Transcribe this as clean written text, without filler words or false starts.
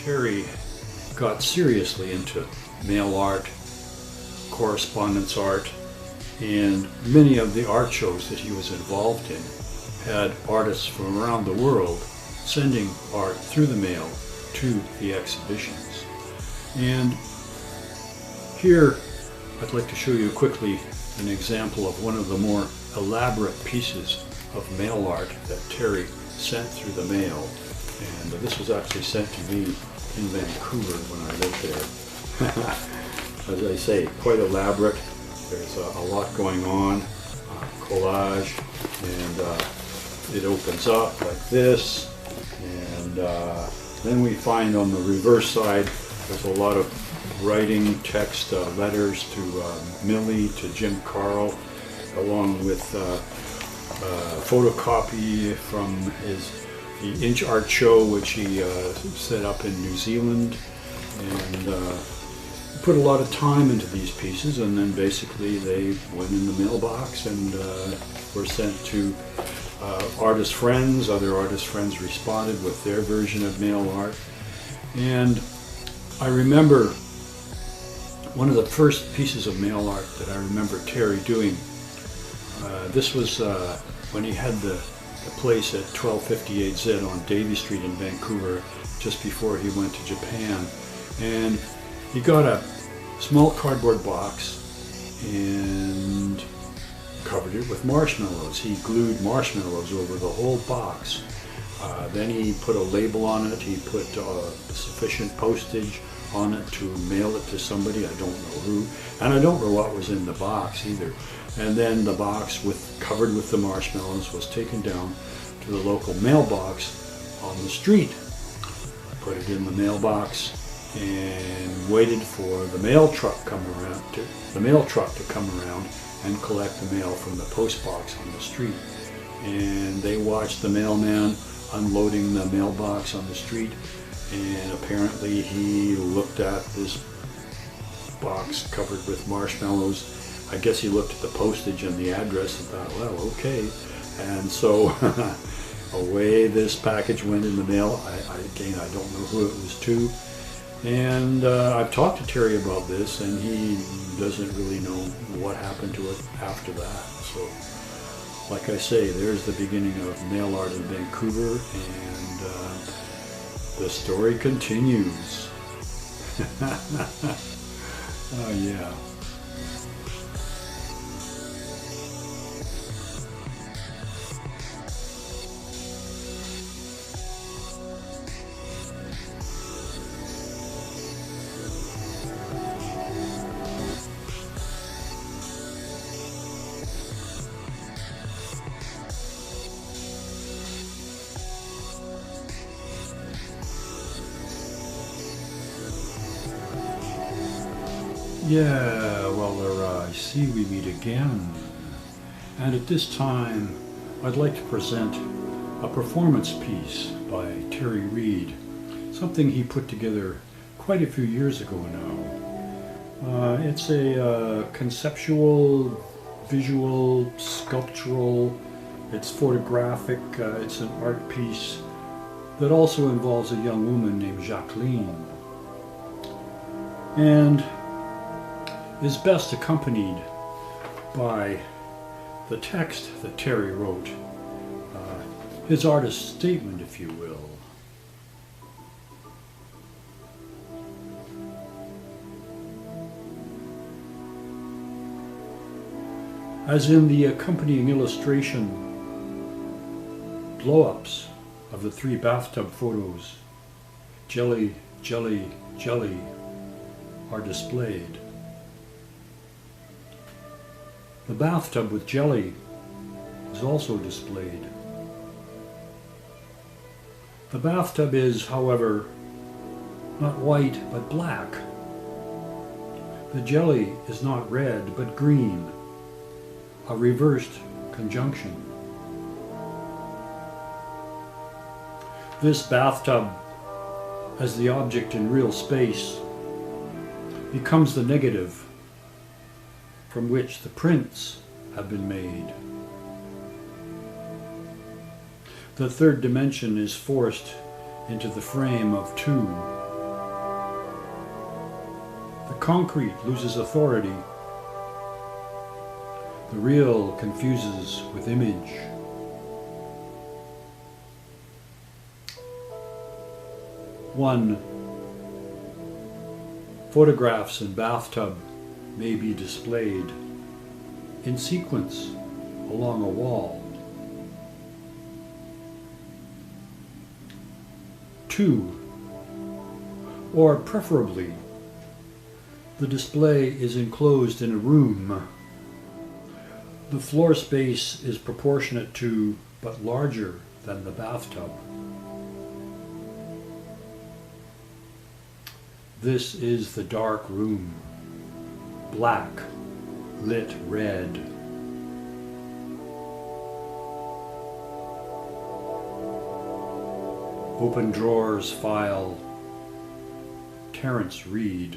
Terry got seriously into mail art, correspondence art, and many of the art shows that he was involved in had artists from around the world sending art through the mail to the exhibitions. And here I'd like to show you quickly an example of one of the more elaborate pieces of mail art that Terry sent through the mail. And this was actually sent to me in Vancouver when I lived there. As I say, quite elaborate. There's a lot going on, collage, and it opens up like this. And then we find on the reverse side, there's a lot of writing, text, letters to Millie, to Jim Carl, along with photocopy from the Inch Art Show, which he set up in New Zealand, and put a lot of time into these pieces, and then basically they went in the mailbox and were sent to artist friends. Other artist friends responded with their version of mail art. And I remember one of the first pieces of mail art that I remember Terry doing. This was when he had the place at 1258Z on Davie Street in Vancouver, just before he went to Japan. And he got a small cardboard box and covered it with marshmallows. He glued marshmallows over the whole box. Then he put a label on it. He put sufficient postage on it to mail it to somebody, I don't know who, and I don't know what was in the box either. And then the box covered with the marshmallows was taken down to the local mailbox on the street. Put it in the mailbox and waited for the mail truck to come around and collect the mail from the post box on the street. And they watched the mailman unloading the mailbox on the street, and apparently he looked at this box covered with marshmallows. I guess he looked at the postage and the address and thought, well, okay. And so away this package went in the mail. Again, I don't know who it was to. And I've talked to Terry about this, and he doesn't really know what happened to it after that. So, like I say, there's the beginning of mail art in Vancouver, and the story continues. Oh yeah. Yeah, well, I see we meet again. And at this time, I'd like to present a performance piece by Terry Reid, something he put together quite a few years ago now. It's a conceptual, visual, sculptural, it's photographic, it's an art piece that also involves a young woman named Jacqueline, and is best accompanied by the text that Terry wrote, his artist's statement, if you will. As in the accompanying illustration, blow-ups of the 3 bathtub photos, jelly, jelly, jelly, are displayed. The bathtub with jelly is also displayed. The bathtub is, however, not white but black. The jelly is not red but green, a reversed conjunction. This bathtub, as the object in real space, becomes the negative from which the prints have been made. The third dimension is forced into the frame of 2 Concrete loses authority. The real confuses with image. One, photographs in bathtub may be displayed in sequence along a wall. 2, or preferably, the display is enclosed in a room. The floor space is proportionate to, but larger than the bathtub. This is the dark room, black, lit red. Open drawers file Terry Reid.